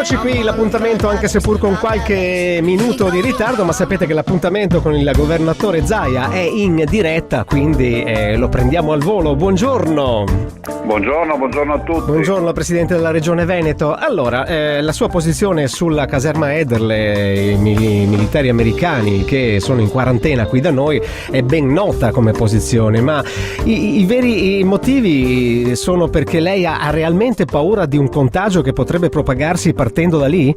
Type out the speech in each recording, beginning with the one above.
Eccoci qui, l'appuntamento anche seppur con qualche minuto di ritardo, ma sapete che l'appuntamento con il governatore Zaia è in diretta, quindi lo prendiamo al volo. Buongiorno. Buongiorno a tutti. Buongiorno Presidente della Regione Veneto. Allora, la sua posizione sulla caserma Ederle, i militari americani che sono in quarantena qui da noi, è ben nota come posizione, ma i veri motivi sono perché lei ha realmente paura di un contagio che potrebbe propagarsi partendo da lì?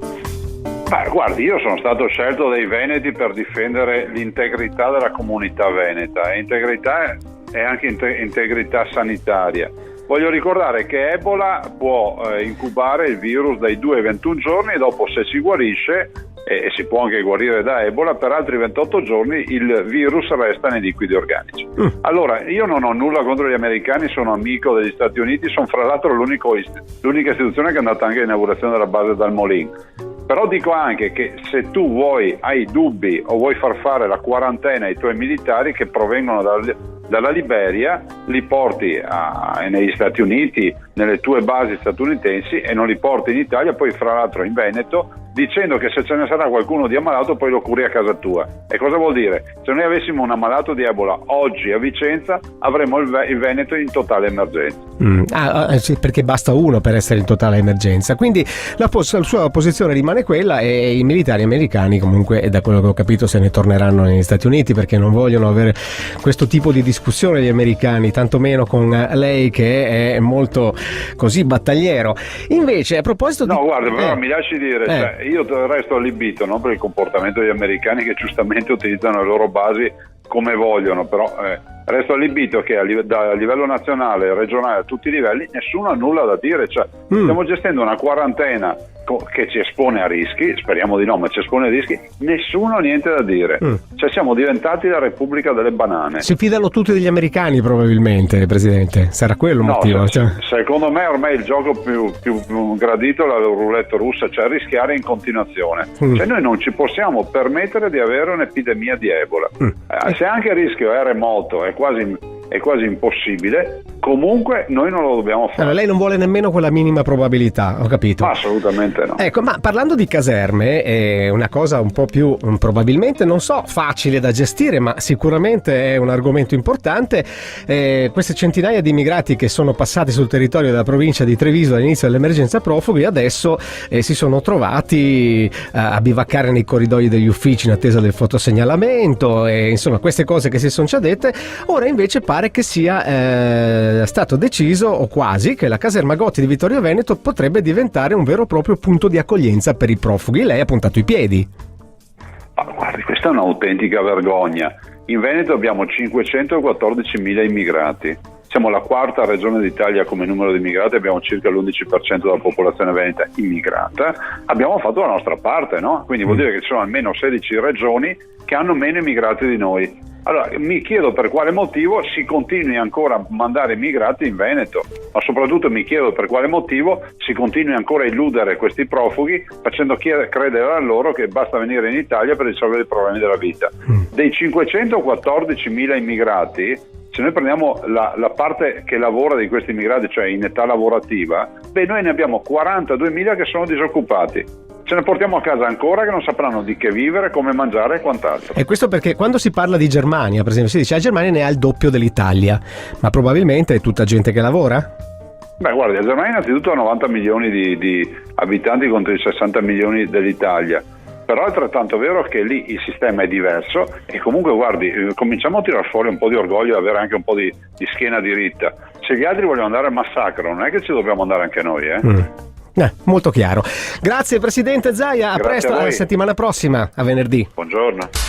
Guardi, io sono stato scelto dai veneti per difendere l'integrità della comunità veneta, e integrità è anche integrità sanitaria. Voglio ricordare che Ebola può incubare il virus dai 2 ai 21 giorni e dopo, se si guarisce, e si può anche guarire da Ebola, per altri 28 giorni il virus resta nei liquidi organici. Allora, io non ho nulla contro gli americani, sono amico degli Stati Uniti, sono fra l'altro l'unica istituzione che è andata anche all'inaugurazione della base dal Molin. Però dico anche che se tu hai dubbi o vuoi far fare la quarantena ai tuoi militari che provengono dalla Liberia, li porti negli Stati Uniti, nelle tue basi statunitensi, e non li porti in Italia, poi fra l'altro in Veneto, dicendo che se ce ne sarà qualcuno di ammalato poi lo curi a casa tua. E cosa vuol dire? Se noi avessimo un ammalato di Ebola oggi a Vicenza, avremmo il Veneto in totale emergenza. Sì, perché basta uno per essere in totale emergenza. Quindi la sua posizione rimane quella, e i militari americani comunque, da quello che ho capito, se ne torneranno negli Stati Uniti, perché non vogliono avere questo tipo di discussione gli americani, tantomeno con lei che è molto così battagliero. Invece, a proposito No, guarda, però mi lasci dire, io resto allibito, non per il comportamento degli americani che giustamente utilizzano le loro basi come vogliono, però resto allibito che a livello nazionale, regionale, a tutti i livelli, nessuno ha nulla da dire. Stiamo gestendo una quarantena che ci espone a rischi, speriamo di no, ma ci espone a rischi, nessuno ha niente da dire. Siamo diventati la Repubblica delle banane. Si fidano tutti degli americani probabilmente, Presidente, sarà quello il motivo? Secondo me ormai il gioco più gradito è la roulette russa, cioè rischiare in continuazione. Noi non ci possiamo permettere di avere un'epidemia di Ebola. Se anche il rischio è remoto, è quasi impossibile, comunque noi non lo dobbiamo fare. Allora, lei non vuole nemmeno quella minima probabilità, ho capito. Assolutamente no. Ecco, ma parlando di caserme, è una cosa un po' più probabilmente, non so, facile da gestire, ma sicuramente è un argomento importante. Queste centinaia di immigrati che sono passati sul territorio della provincia di Treviso all'inizio dell'emergenza profughi adesso si sono trovati a bivaccare nei corridoi degli uffici in attesa del fotosegnalamento, e insomma queste cose che si sono già dette. Ora invece pare che sia stato deciso, o quasi, che la caserma Gotti di Vittorio Veneto potrebbe diventare un vero e proprio punto di accoglienza per i profughi. Lei ha puntato i piedi. Guardi, questa è un'autentica vergogna. In Veneto abbiamo 514.000 immigrati. Siamo la quarta regione d'Italia come numero di immigrati, abbiamo circa l'11% della popolazione veneta immigrata. Abbiamo fatto la nostra parte, no? Quindi vuol dire che ci sono almeno 16 regioni che hanno meno immigrati di noi. Allora, mi chiedo per quale motivo si continui ancora a mandare immigrati in Veneto, ma soprattutto mi chiedo per quale motivo si continui ancora a illudere questi profughi, facendo credere a loro che basta venire in Italia per risolvere i problemi della vita. Dei 514.000 immigrati, se noi prendiamo la parte che lavora di questi immigrati, cioè in età lavorativa, noi ne abbiamo 42.000 che sono disoccupati. Ce ne portiamo a casa ancora che non sapranno di che vivere, come mangiare e quant'altro. E questo perché quando si parla di Germania, per esempio, si dice la Germania ne ha il doppio dell'Italia, ma probabilmente è tutta gente che lavora? Guardi, la Germania innanzitutto ha 90 milioni di abitanti contro i 60 milioni dell'Italia. Però è altrettanto vero che lì il sistema è diverso, e comunque guardi, cominciamo a tirare fuori un po' di orgoglio e avere anche un po' di schiena diritta. Se gli altri vogliono andare al massacro, non è che ci dobbiamo andare anche noi, molto chiaro. Grazie Presidente Zaia, a presto, alla settimana prossima, a venerdì. Buongiorno.